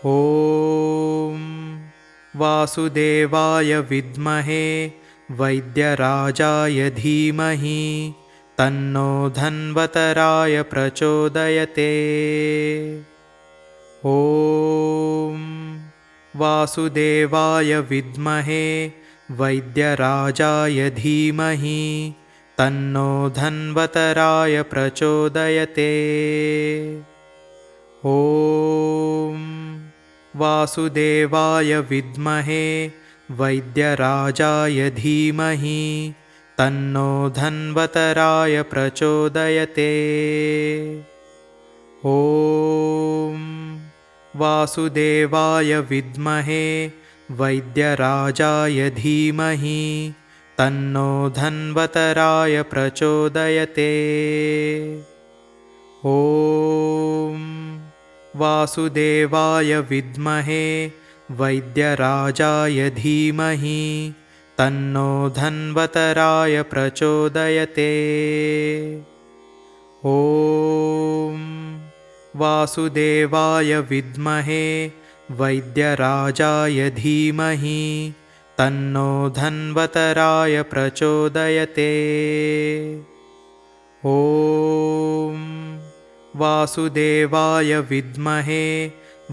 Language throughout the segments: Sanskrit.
ॐ वासुदेवाय विद्महे वैद्यराजाय धीमहि तन्नो धन्वन्तराय प्रचोदयते। ॐ वासुदेवाय विद्महे वैद्यराजाय धीमहि तन्नो धन्वन्तराय प्रचोदयते। ॐ वासुदेवाय विद्महे वैद्यराजाय धीमहि तन्नो धन्वन्तराय प्रचोदयते। ॐ वासुदेवाय विद्महे वैद्यराजाय धीमहि तन्नो धन्वन्तराय प्रचोदयते। ॐ वासुदेवाय विद्महे वैद्यराजाय धीमहि तन्नो धन्वन्तराय प्रचोदयते। ॐ वासुदेवाय विद्महे वैद्यराजाय धीमहि तन्नो धन्वन्तराय प्रचोदयते। ॐ वासुदेवाय विद्महे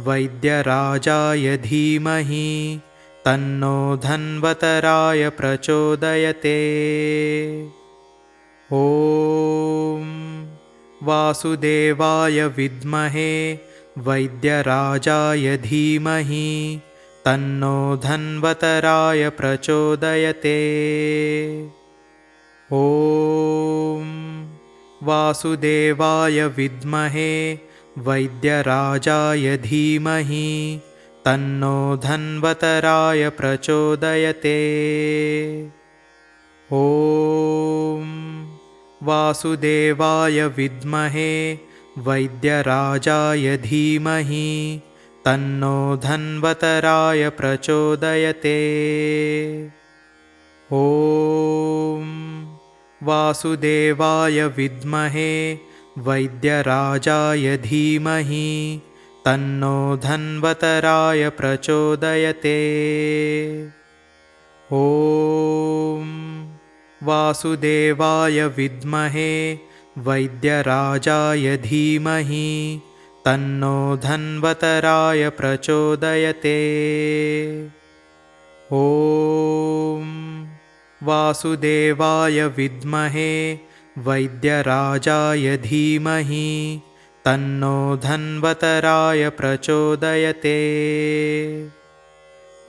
वैद्यराजाय धीमहि तन्नो धन्वन्तराय प्रचोदयते। ॐ वासुदेवाय विद्महे वैद्यराजाय धीमहि तन्नो धन्वन्तराय प्रचोदयते। ॐ वासुदेवाय विद्महे वैद्यराजाय धीमहि तन्नो धन्वन्तराय प्रचोदयते। ॐ वासुदेवाय विद्महे वैद्यराजाय धीमहि तन्नो धन्वन्तराय प्रचोदयते। ॐ वासुदेवाय विद्महे वैद्यराजाय धीमहि तन्नो धन्वन्तराय प्रचोदयते। ॐ वासुदेवाय विद्महे वैद्यराजाय धीमहि तन्नो धन्वन्तराय प्रचोदयते। ॐ वासुदेवाय विद्महे वैद्यराजाय धीमहि तन्नो धन्वन्तराय प्रचोदयते।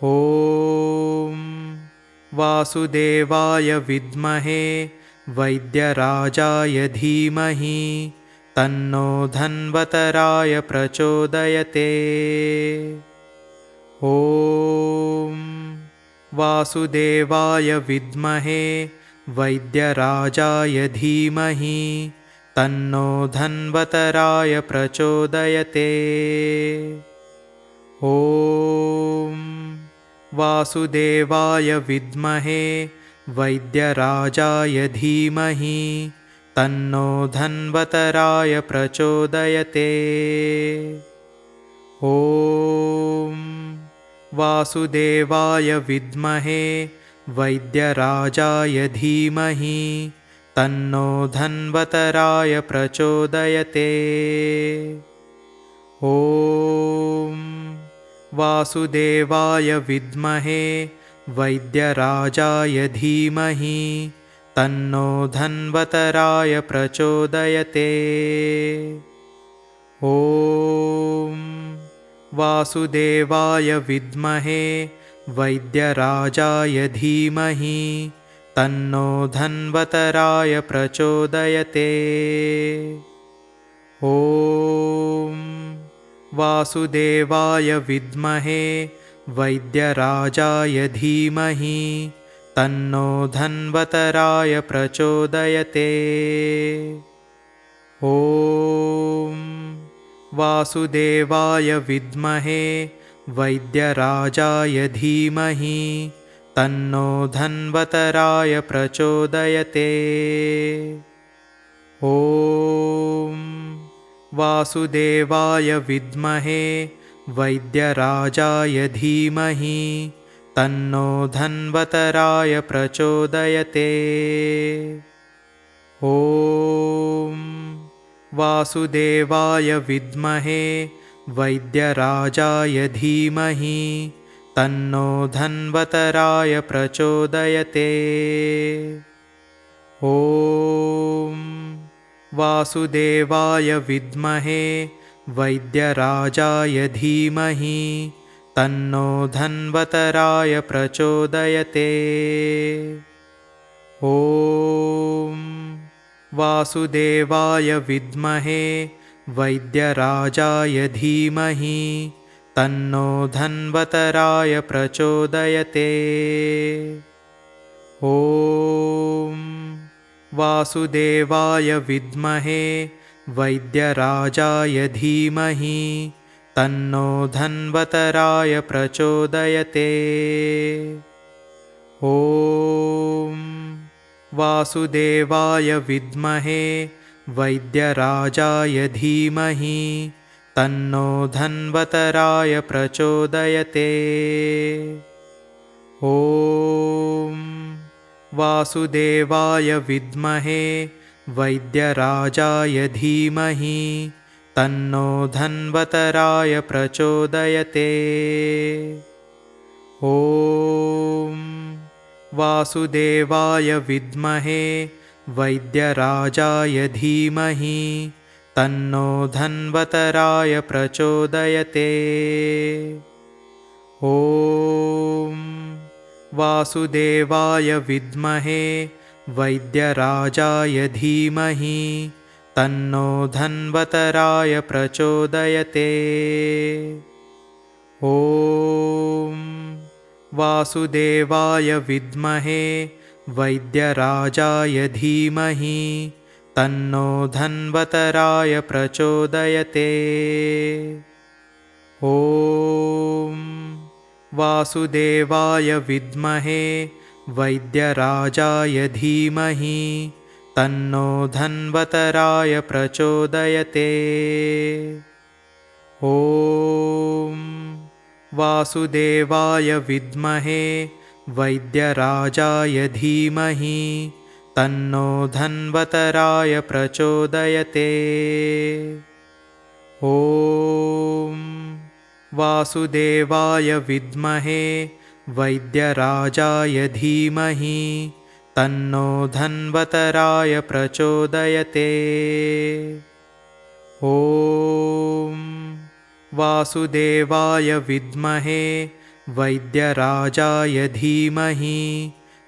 ॐ वासुदेवाय विद्महे वैद्यराजाय धीमहि तन्नो धन्वन्तराय प्रचोदयते। ॐ वासुदेवाय विद्महे वैद्यराजाय धीमहि तन्नो धन्वन्तराय प्रचोदयते। ॐ वासुदेवाय विद्महे वैद्यराजाय धीमहि तन्नो धन्वन्तराय प्रचोदयते। ॐ वासुदेवाय विद्महे वैद्यराजाय धीमहि तन्नो धन्वन्तराय प्रचोदयते। ॐ वासुदेवाय विद्महे वैद्यराजाय धीमहि तन्नो धन्वन्तराय प्रचोदयते। ॐ वासुदेवाय विद्महे वैद्यराजाय धीमहि तन्नो धन्वन्तराय प्रचोदयते। ॐ वासुदेवाय विद्महे वैद्यराजाय धीमहि तन्नो धन्वन्तराय प्रचोदयते। ॐ वासुदेवाय विद्महे वैद्यराजाय धीमहि तन्नो धन्वन्तराय प्रचोदयते। ॐ वासुदेवाय विद्महे वैद्यराजाय धीमहि तन्नो धन्वतराय प्रचोदयते। ॐ वासुदेवाय विद्महे वैद्यराजाय धीमहि तन्नो धन्वतराय प्रचोदयते। ॐ वासुदेवाय विद्महे वैद्यराजाय धीमहि तन्नो धन्वतराय प्रचोदयते। ॐ वासुदेवाय विद्महे वैद्यराजाय धीमहि तन्नो धन्वतराय प्रचोदयते। ॐ वासुदेवाय विद्महे वैद्यराजाय धीमहि तन्नो धन्वतराय प्रचोदयते। ॐ वासुदेवाय विद्महे वैद्यराजाय धीमहि तन्नो धन्वतराय प्रचोदयते। ॐ वासुदेवाय विद्महे वैद्यराजाय धीमहि तन्नो धन्वतराय प्रचोदयते। ॐ वासुदेवाय विद्महे वैद्यराजाय धीमहि तन्नो धन्वतराय प्रचोदयते। ॐ वासुदेवाय विद्महे वैद्यराजाय धीमहि तन्नो धन्वतराय प्रचोदयते। ॐ वासुदेवाय विद्महे वैद्यराजाय धीमहि तन्नो धन्वतराय प्रचोदयते। ॐ वासुदेवाय विद्महे वैद्यराजाय धीमहि तन्नो धन्वतराय प्रचोदयते। ॐ वासुदेवाय विद्महे वैद्यराजाय धीमहि तन्नो धन्वतराय प्रचोदयते। ॐ वासुदेवाय विद्महे वैद्यराजाय धीमहि तन्नो धन्वतराय प्रचोदयते। ॐ वासुदेवाय विद्महे वैद्यराजाय धीमहि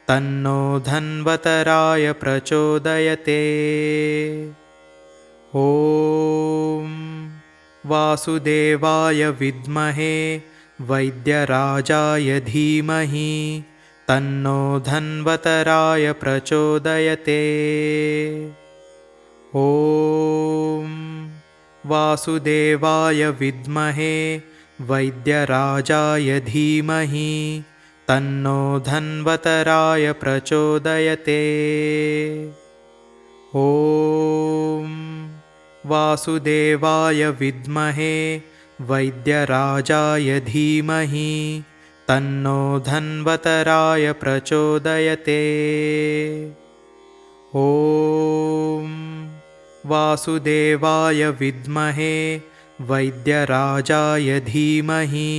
तन्नो धन्वतराय प्रचोदयते। ॐ वासुदेवाय विद्महे वैद्यराजाय धीमहि तन्नो धन्वतराय प्रचोदयते। ॐ वासुदेवाय विद्महे वैद्यराजाय धीमहि तन्नो धन्वतराय प्रचोदयते। ॐ वासुदेवाय विद्महे वैद्यराजाय धीमहि तन्नो धन्वतराय प्रचोदयते। ॐ वासुदेवाय विद्महे वैद्यराजाय धीमहि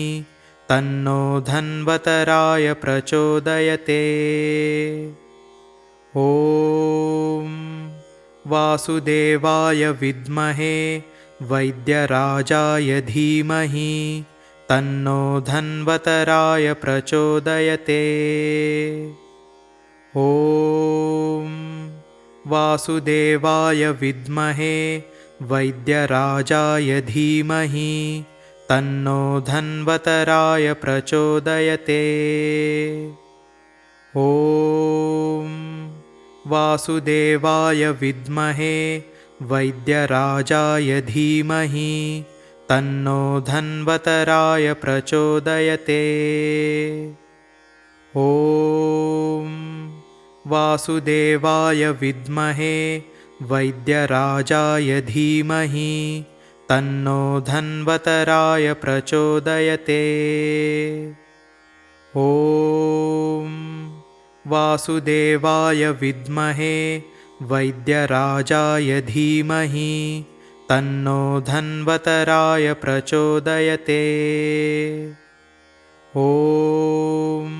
तन्नो धन्वतराय प्रचोदयते। ॐ वासुदेवाय विद्महे वैद्यराजाय धीमहि तन्नो धन्वतराय प्रचोदयते। ॐ वासुदेवाय विद्महे वैद्यराजाय धीमहि तन्नो धन्वतराय प्रचोदयते। ॐ वासुदेवाय विद्महे वैद्यराजाय धीमहि तन्नो धन्वतराय प्रचोदयते। ॐ वासुदेवाय विद्महे वैद्यराजाय धीमहि तन्नो धन्वतराय प्रचोदयते। ॐ वासुदेवाय विद्महे वैद्यराजाय धीमहि तन्नो धन्वतराय प्रचोदयते। ॐ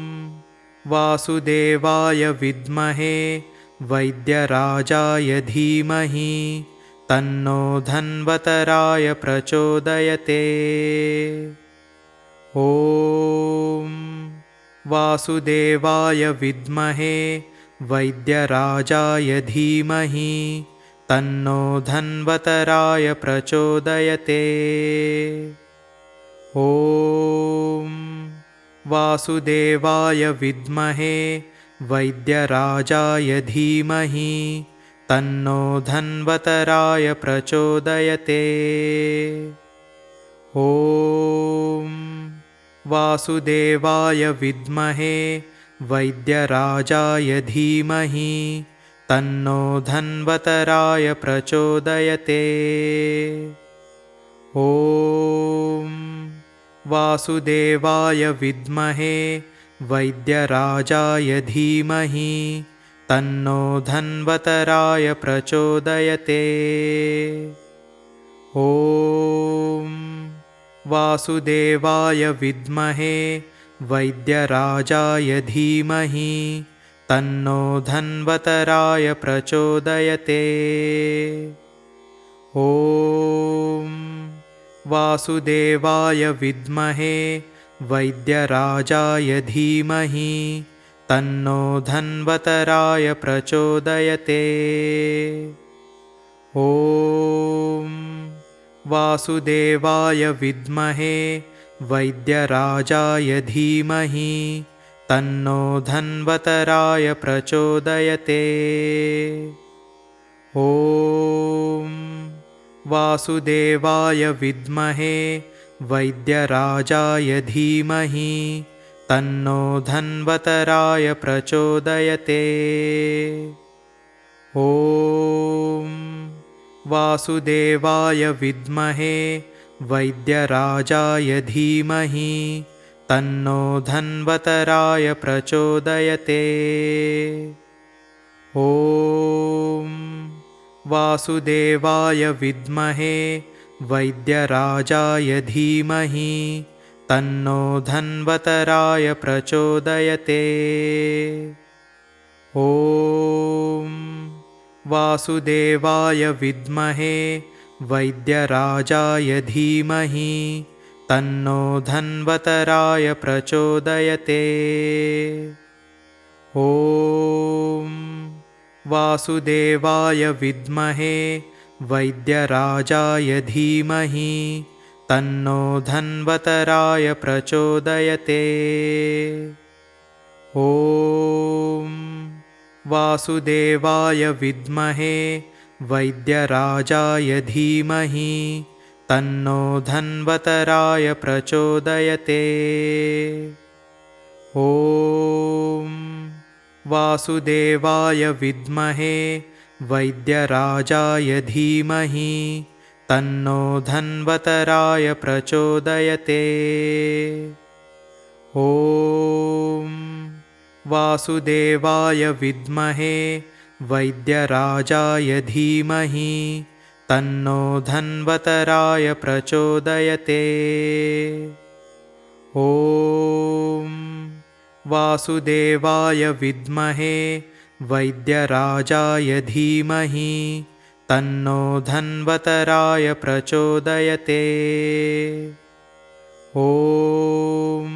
वासुदेवाय विद्महे वैद्यराजाय धीमहि तन्नो धन्वतराय प्रचोदयते। ॐ वासुदेवाय विद्महे वैद्यराजाय धीमहि तन्नो धन्वतराय प्रचोदयते। ॐ वासुदेवाय विद्महे वैद्यराजाय धीमहि तन्नो धन्वतराय प्रचोदयते। ॐ वासुदेवाय विद्महे वैद्यराजाय धीमहि तन्नो धन्वतराय प्रचोदयते। ॐ वासुदेवाय विद्महे वैद्यराजाय धीमहि तन्नो धन्वतराय प्रचोदयते। ॐ वासुदेवाय विद्महे वैद्यराजाय धीमहि तन्नो धन्वतराय प्रचोदयते। ॐ वासुदेवाय विद्महे वैद्यराजाय धीमहि तन्नो धन्वतराय प्रचोदयते। ॐ वासुदेवाय विद्महे वैद्यराजाय धीमहि तन्नो धन्वतराय प्रचोदयते। ॐ वासुदेवाय विद्महे वैद्यराजाय धीमहि तन्नो धन्वतराय प्रचोदयते। ॐ वासुदेवाय विद्महे वैद्यराजाय धीमहि तन्नो धन्वतराय प्रचोदयते। ॐ वासुदेवाय विद्महे वैद्यराजाय धीमहि तन्नो धन्वतराय प्रचोदयते। ॐ वासुदेवाय विद्महे वैद्यराजाय धीमहि तन्नो धन्वतराय प्रचोदयते। ॐ वासुदेवाय विद्महे वैद्यराजाय धीमहि तन्नो धन्वतराय प्रचोदयते। ॐ वासुदेवाय विद्महे वैद्यराजाय धीमहि तन्नो धन्वतराय प्रचोदयते। ॐ वासुदेवाय विद्महे वैद्यराजाय धीमहि तन्नो धन्वतराय प्रचोदयते। ॐ वासुदेवाय विद्महे वैद्यराजाय धीमहि तन्नो धन्वतराय प्रचोदयते। ॐ वासुदेवाय विद्महे वैद्यराजाय धीमहि तन्नो धन्वतराय प्रचोदयते। ॐ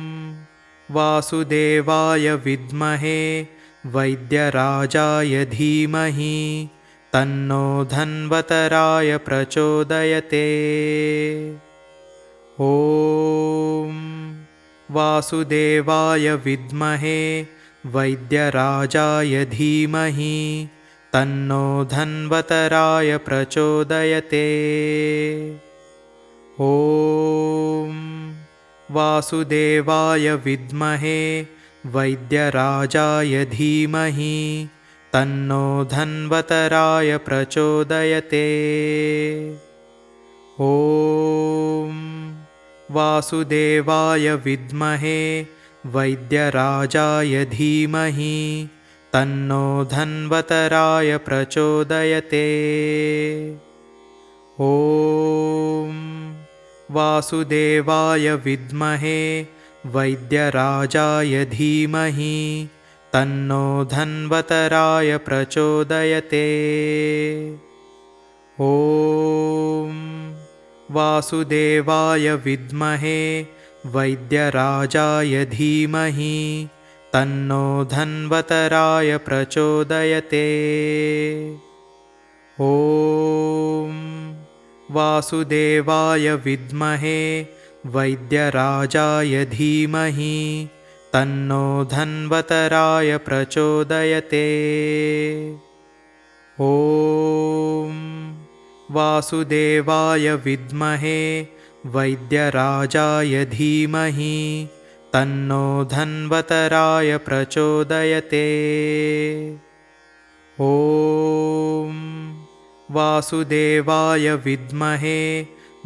वासुदेवाय विद्महे वैद्यराजाय धीमहि तन्नो धन्वतराय प्रचोदयते। ॐ वासुदेवाय विद्महे वैद्यराजाय धीमहि तन्नो धन्वतराय प्रचोदयते। ॐ वासुदेवाय विद्महे वैद्यराजाय धीमहि तन्नो धन्वतराय प्रचोदयते। ॐ वासुदेवाय विद्महे वैद्यराजाय धीमहि तन्नो धन्वन्तराय प्रचोदयते। ॐ वासुदेवाय विद्महे वैद्यराजाय धीमहि तन्नो धन्वन्तराय प्रचोदयते। ॐ वासुदेवाय विद्महे वैद्यराजाय धीमहि तन्नो धन्वन्तराय प्रचोदयते। ॐ वासुदेवाय विद्महे वैद्यराजाय धीमहि तन्नो धन्वन्तराय प्रचोदयते। ॐ वासुदेवाय विद्महे वैद्यराजाय धीमहि तन्नो धन्वन्तराय प्रचोदयते। ॐ वासुदेवाय विद्महे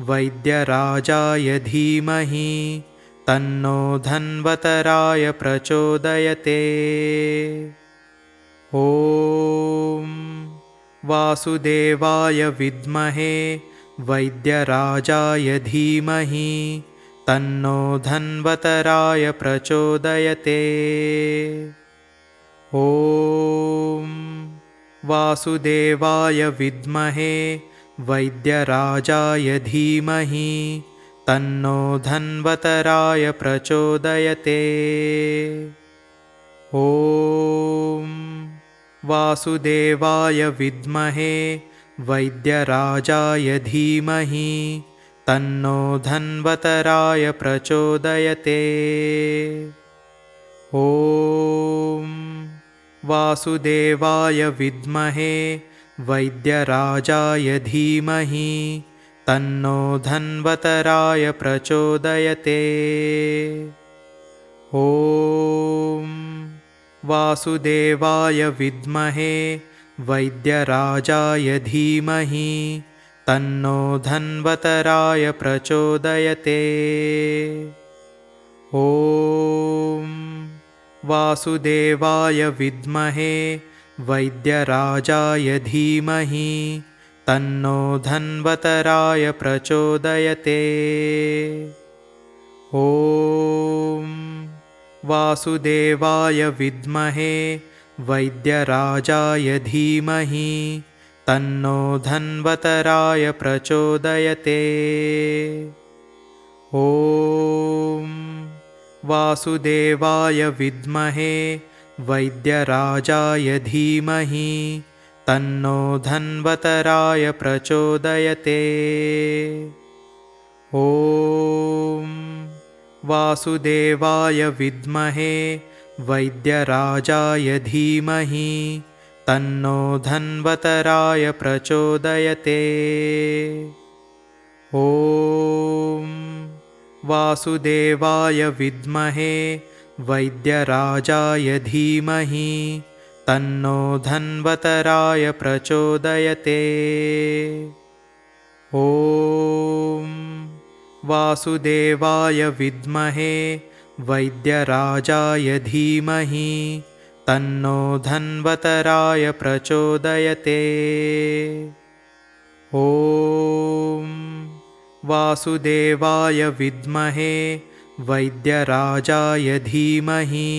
वैद्यराजाय धीमहि तन्नो धन्वन्तराय प्रचोदयते। ॐ वासुदेवाय विद्महे वैद्यराजाय धीमहि तन्नो धन्वन्तराय प्रचोदयते। ॐ वासुदेवाय विद्महे वैद्यराजाय धीमहि तन्नो धन्वन्तराय प्रचोदयते। ॐ वासुदेवाय विद्महे वैद्यराजाय धीमहि तन्नो धन्वन्तराय प्रचोदयते। ॐ वासुदेवाय विद्महे वैद्यराजाय धीमहि तन्नो धन्वन्तराय प्रचोदयते। ॐ वासुदेवाय विद्महे वैद्यराजाय धीमहि तन्नो धन्वन्तराय प्रचोदयते। ॐ वासुदेवाय विद्महे वैद्यराजाय धीमहि तन्नो धन्वन्तराय प्रचोदयते। ॐ वासुदेवाय विद्महे वैद्यराजाय धीमहि तन्नो धन्वन्तराय प्रचोदयते। ॐ वासुदेवाय विद्महे वैद्यराजाय धीमहि तन्नो धन्वन्तराय प्रचोदयते। ॐ वासुदेवाय विद्महे वैद्यराजाय धीमहि तन्नो धन्वन्तराय प्रचोदयते। ॐ वासुदेवाय विद्महे वैद्यराजाय धीमहि तन्नो धन्वन्तराय प्रचोदयते। ॐ वासुदेवाय विद्महे वैद्यराजाय धीमहि तन्नो धन्वन्तराय प्रचोदयते। ॐ वासुदेवाय विद्महे वैद्यराजाय धीमहि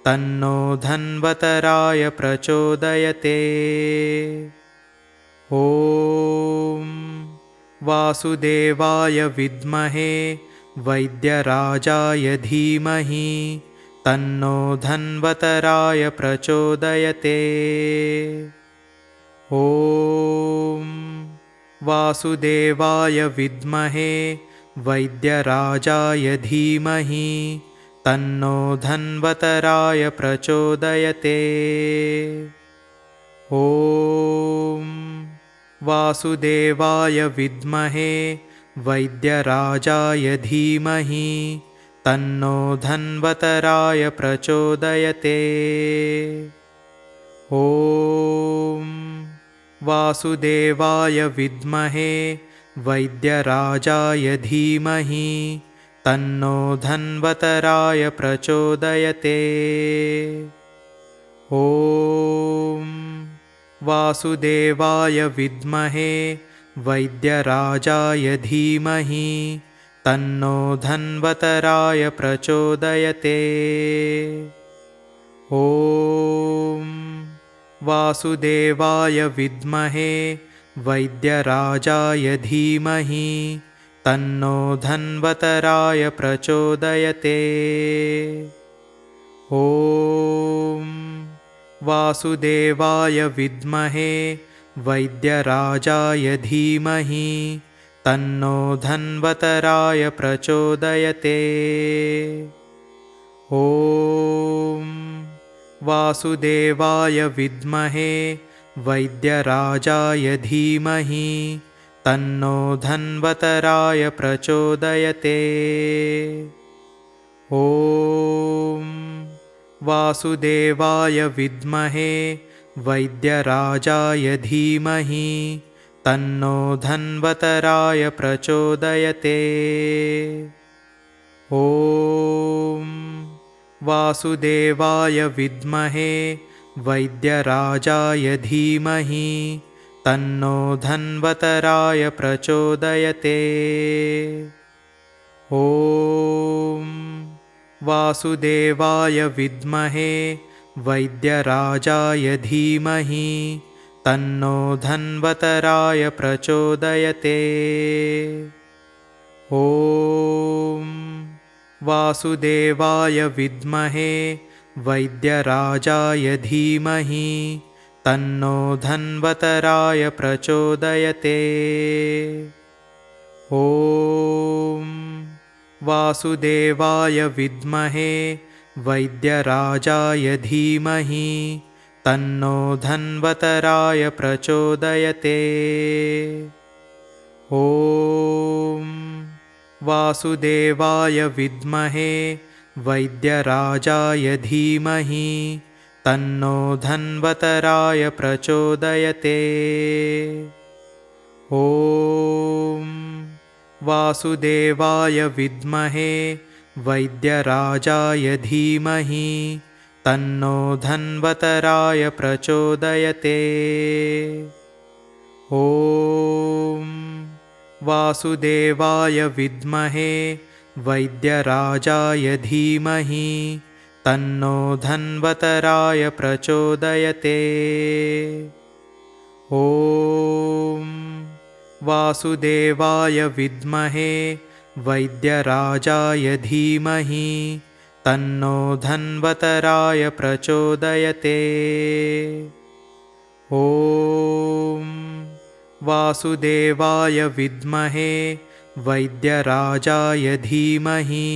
तन्नो धन्वन्तराय प्रचोदयते। ॐ वासुदेवाय विद्महे वैद्यराजाय धीमहि तन्नो धन्वन्तराय प्रचोदयते। ॐ वासुदेवाय विद्महे वैद्यराजाय धीमहि तन्नो धन्वन्तराय प्रचोदयते। ॐ वासुदेवाय विद्महे वैद्यराजाय धीमहि तन्नो धन्वन्तराय प्रचोदयते। ॐ वासुदेवाय विद्महे वैद्यराजाय धीमहि तन्नो धन्वतराय प्रचोदयते। ॐ वासुदेवाय विद्महे वैद्यराजाय धीमहि तन्नो धन्वतराय प्रचोदयते। ॐ वासुदेवाय विद्महे वैद्यराजाय धीमहि तन्नो धन्वतराय प्रचोदयते। ॐ वासुदेवाय विद्महे वैद्यराजाय धीमहि तन्नो धन्वतराय प्रचोदयते। ॐ वासुदेवाय विद्महे वैद्यराजाय धीमहि तन्नो धन्वतराय प्रचोदयते। ॐ वासुदेवाय विद्महे वैद्यराजाय धीमहि तन्नो धन्वतराय प्रचोदयते। ॐ वासुदेवाय विद्महे वैद्यराजाय धीमहि तन्नो धन्वतराय प्रचोदयते। ॐ वासुदेवाय विद्महे वैद्यराजाय धीमहि तन्नो धन्वतराय प्रचोदयते। ॐ वासुदेवाय विद्महे वैद्यराजाय धीमहि तन्नो धन्वतराय प्रचोदयते। ॐ वासुदेवाय विद्महे वैद्यराजाय धीमहि तन्नो धन्वतराय प्रचोदयते। ॐ वासुदेवाय विद्महे वैद्यराजाय धीमहि तन्नो धन्वतराय प्रचोदयते। ॐ वासुदेवाय विद्महे वैद्यराजाय धीमहि तन्नो धन्वतराय प्रचोदयते। ॐ वासुदेवाय विद्महे वैद्यराजाय धीमहि तन्नो धन्वतराय प्रचोदयते। ॐ वासुदेवाय विद्महे वैद्यराजाय धीमहि तन्नो धन्वतराय प्रचोदयते। ॐ वासुदेवाय विद्महे वैद्यराजाय धीमहि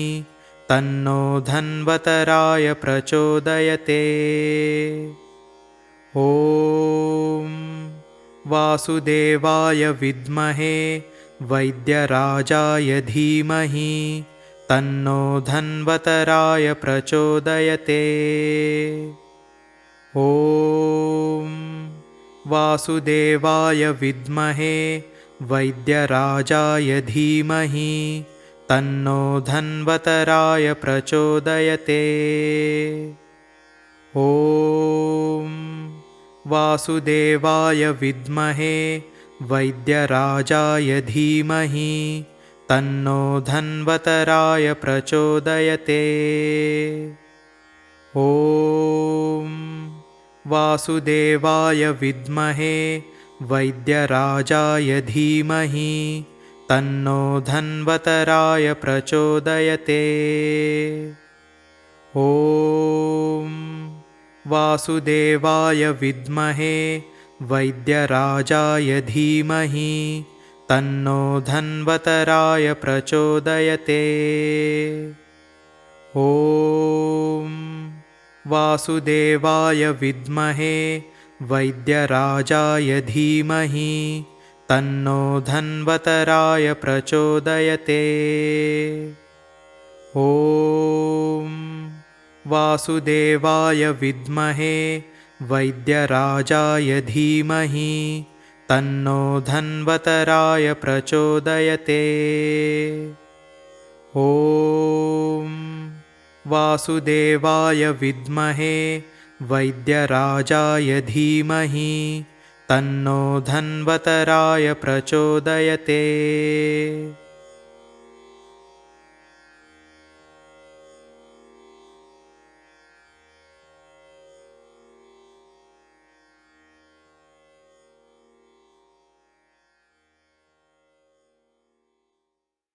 तन्नो धन्वतराय प्रचोदयते। ॐ वासुदेवाय विद्महे वैद्यराजाय धीमहि तन्नो धन्वतराय प्रचोदयते। ॐ वासुदेवाय विद्महे वैद्यराजाय धीमहि तन्नो धन्वतराय प्रचोदयते। ॐ वासुदेवाय विद्महे वैद्यराजाय धीमहि तन्नो धन्वतराय प्रचोदयते। ॐ वासुदेवाय विद्महे वैद्यराजाय धीमहि तन्नो धन्वतराय प्रचोदयते। ॐ वासुदेवाय विद्महे वैद्यराजाय धीमहि तन्नो धन्वतराय प्रचोदयते। ॐ वासुदेवाय विद्महे वैद्यराजाय धीमहि तन्नो धन्वतराय प्रचोदयते। ॐ वासुदेवाय विद्महे वैद्यराजाय धीमहि तन्नो धन्वतराय प्रचोदयते। ॐ वासुदेवाय विद्महे वैद्यराजाय धीमहि तन्नो धन्वतराय प्रचोदयते।